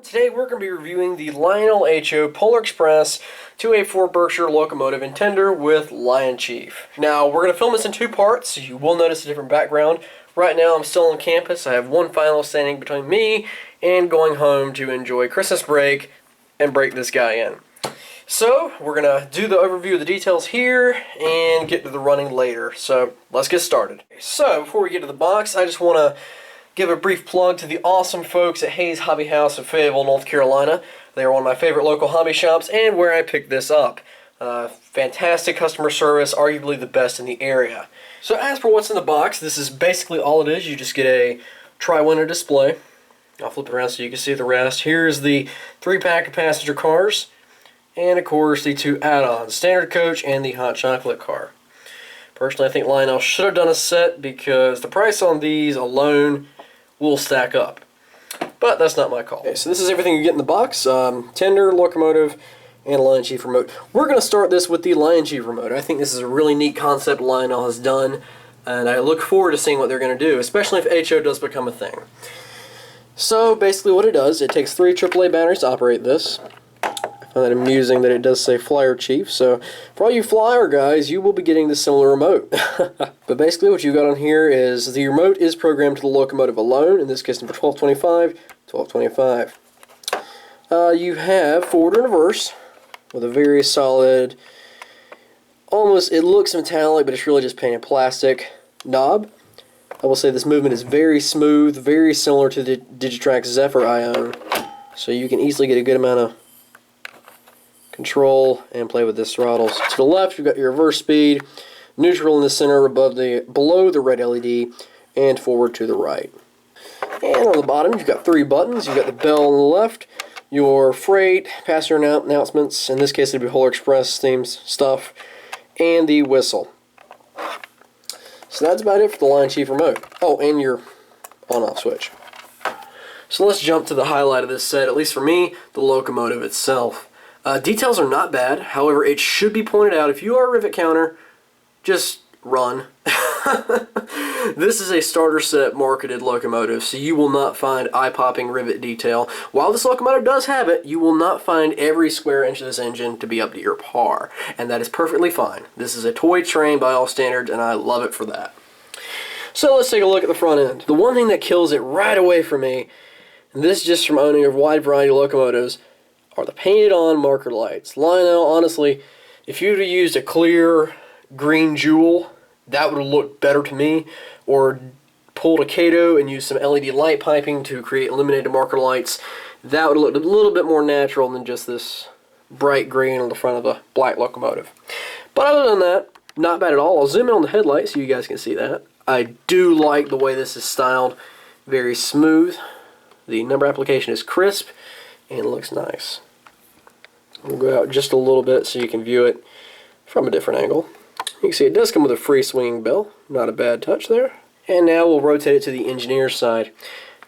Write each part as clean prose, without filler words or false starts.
Today we're going to be reviewing the Lionel HO Polar Express 284 Berkshire Locomotive and Tender with LionChief. Now we're going to film this in two parts, so you will notice a different background. Right now I'm still on campus. I have one final standing between me and going home to enjoy Christmas break and break this guy in. So we're going to do the overview of the details here and get to the running later. So let's get started. So before we get to the box, I just want to give a brief plug to the awesome folks at Hayes Hobby House of Fayetteville, North Carolina. They are one of my favorite local hobby shops and where I picked this up. Fantastic customer service, arguably the best in the area. So as for what's in the box, this is basically all it is. You just get a tri-window display. I'll flip it around so you can see the rest. Here's the 3-pack of passenger cars, and of course the 2 add-ons, Standard Coach and the Hot Chocolate car. Personally, I think Lionel should have done a set because the price on these alone will stack up. But that's not my call. Okay, so this is everything you get in the box. Tender, Locomotive, and LionChief remote. We're going to start this with the LionChief remote. I think this is a really neat concept Lionel has done, and I look forward to seeing what they're going to do, especially if HO does become a thing. So basically what it does, it takes 3 AAA batteries to operate this. I find that amusing that it does say Flyer Chief, so for all you flyer guys, you will be getting this similar remote. But basically what you've got on here is the remote is programmed to the Locomotive alone, in this case number 1225, 1225. You have forward and reverse with a very solid, almost, it looks metallic, but it's really just painted plastic knob. I will say this movement is very smooth, very similar to the Digitrax Zephyr I own, so you can easily get a good amount of control and play with this throttle. So to the left you've got your reverse speed, neutral in the center below the red LED, and forward to the right. And on the bottom you've got 3 buttons. You've got the bell on the left, your freight, passenger announcements, in this case it'd be Polar Express themes stuff, and the whistle. So that's about it for the LionChief remote. Oh, and your on-off switch. So let's jump to the highlight of this set, at least for me, the Locomotive itself. Details are not bad, however it should be pointed out, if you are a rivet counter, just run. This is a starter set marketed locomotive, so you will not find eye-popping rivet detail. While this locomotive does have it, you will not find every square inch of this engine to be up to your par, and that is perfectly fine. This is a toy train by all standards, and I love it for that. So let's take a look at the front end. The one thing that kills it right away for me, and this is just from owning a wide variety of locomotives, are the painted on marker lights. Lionel, honestly, if you'd have used a clear green jewel, that would have looked better to me, or pulled a Kato and used some LED light piping to create illuminated marker lights, that would have looked a little bit more natural than just this bright green on the front of the black locomotive. But other than that, not bad at all. I'll zoom in on the headlights so you guys can see that. I do like the way this is styled. Very smooth. The number application is crisp and looks nice. We'll go out just a little bit so you can view it from a different angle. You can see it does come with a free swinging bell. Not a bad touch there. And now we'll rotate it to the engineer's side.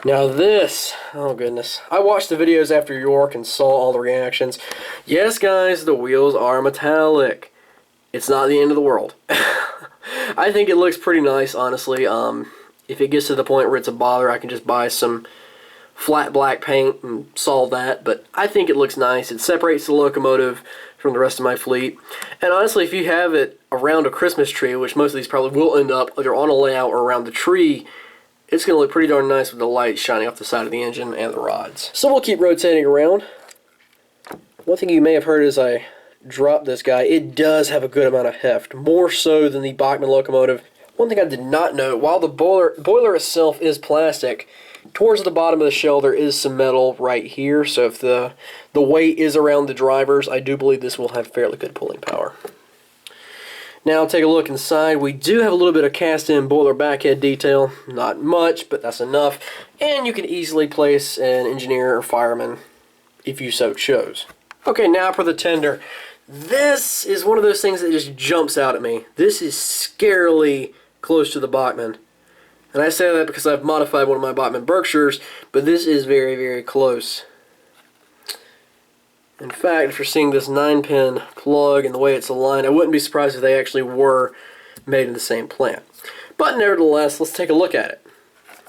Now this, oh goodness. I watched the videos after York and saw all the reactions. Yes guys, the wheels are metallic. It's not the end of the world. I think it looks pretty nice, honestly. If it gets to the point where it's a bother, I can just buy some flat black paint and solve that, but I think it looks nice. It separates the locomotive from the rest of my fleet, and honestly if you have it around a Christmas tree, which most of these probably will end up either on a layout or around the tree, it's going to look pretty darn nice with the lights shining off the side of the engine and the rods. So we'll keep rotating around. One thing you may have heard as I drop this guy, it does have a good amount of heft, more so than the Bachmann locomotive. One thing I did not know, while the boiler itself is plastic, towards the bottom of the shell there is some metal right here, so if the weight is around the drivers, I do believe this will have fairly good pulling power. Now take a look inside. We do have a little bit of cast-in boiler backhead detail, not much, but that's enough, and you can easily place an engineer or fireman if you so chose. Okay, now for the Tender. This is one of those things that just jumps out at me. This is scarily close to the Bachmann. And I say that because I've modified one of my Bachmann Berkshires, but this is very, very close. In fact, if you're seeing this 9-pin plug and the way it's aligned, I wouldn't be surprised if they actually were made in the same plant. But nevertheless, let's take a look at it.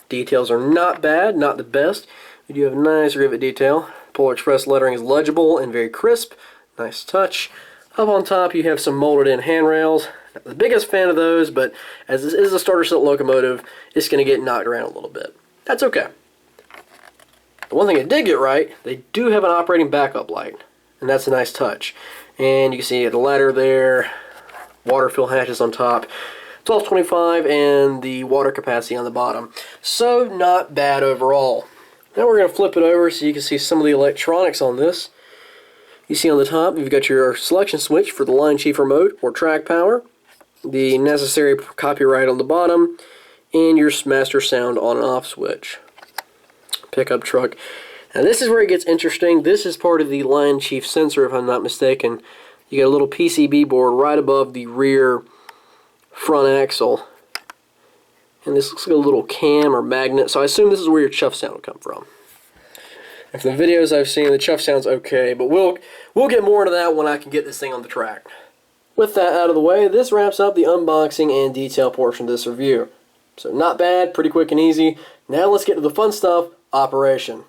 Details are not bad, not the best. You do have a nice rivet detail. Polar Express lettering is legible and very crisp. Nice touch. Up on top you have some molded in handrails. Not the biggest fan of those, but as this is a starter set locomotive, it's going to get knocked around a little bit. That's okay. The one thing I did get right, they do have an operating backup light, and that's a nice touch. And you can see the ladder there, water fill hatches on top, 1225, and the water capacity on the bottom. So not bad overall. Now we're going to flip it over so you can see some of the electronics on this. You see on the top, you've got your selection switch for the LionChief remote or track power, the necessary copyright on the bottom, and your master sound on and off switch. Pickup truck. Now this is where it gets interesting. This is part of the LionChief sensor, if I'm not mistaken. You got a little PCB board right above the rear front axle. And this looks like a little cam or magnet, so I assume this is where your chuff sound will come from. And from the videos I've seen, the chuff sound's okay, but we'll get more into that when I can get this thing on the track. With that out of the way, this wraps up the unboxing and detail portion of this review. So not bad, pretty quick and easy. Now let's get to the fun stuff, operation.